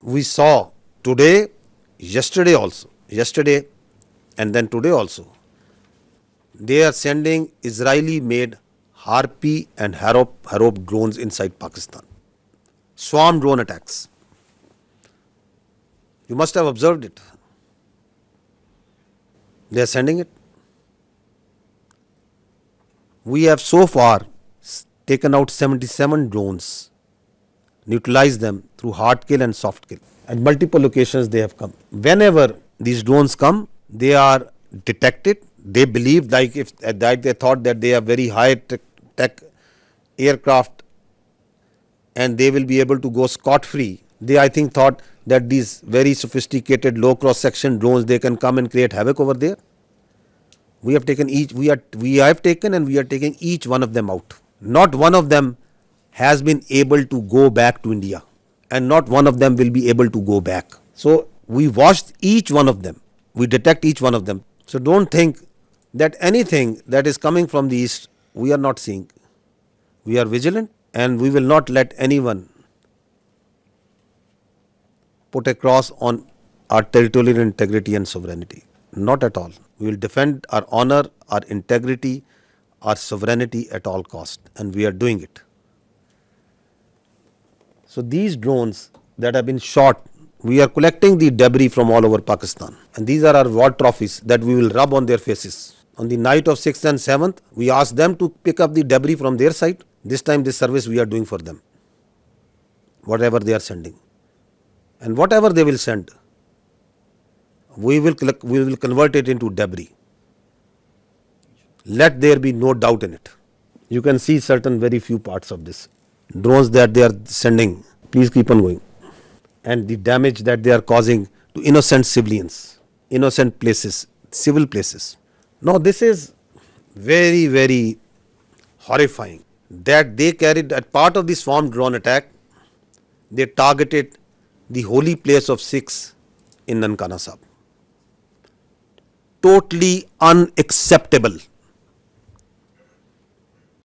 we saw today, yesterday and then today also, they are sending Israeli-made Harpy and Harop drones inside Pakistan. Swarm drone attacks. You must have observed it. They are sending it. We have so far taken out 77 drones, neutralized them through hard kill and soft kill. At multiple locations they have come. Whenever these drones come, they are detected. They believe, like if that they thought that they are very high tech aircraft and they will be able to go scot-free. They, I think, thought that these very sophisticated low cross-section drones, they can come and create havoc over there. We have taken we have taken and we are taking each one of them out. Not one of them has been able to go back to India, and not one of them will be able to go back. So we watched each one of them. We detect each one of them. So don't think that anything that is coming from the east we are not seeing. We are vigilant and we will not let anyone put a cross on our territorial integrity and sovereignty. Not at all. We will defend our honor, our integrity, our sovereignty at all cost, and we are doing it. So these drones that have been shot, we are collecting the debris from all over Pakistan, and these are our war trophies that we will rub on their faces. On the night of 6th and 7th, we asked them to pick up the debris from their side. This time this service we are doing for them, whatever they are sending. And whatever they will send, we will convert it into debris. Let there be no doubt in it. You can see certain very few parts of this. Drones that they are sending, please keep on going. And the damage that they are causing to innocent civilians, innocent places, civil places. Now this is very, very horrifying that they carried, as part of the swarm drone attack, they targeted the holy place of Sikhs in Nankana Sahib. Totally unacceptable.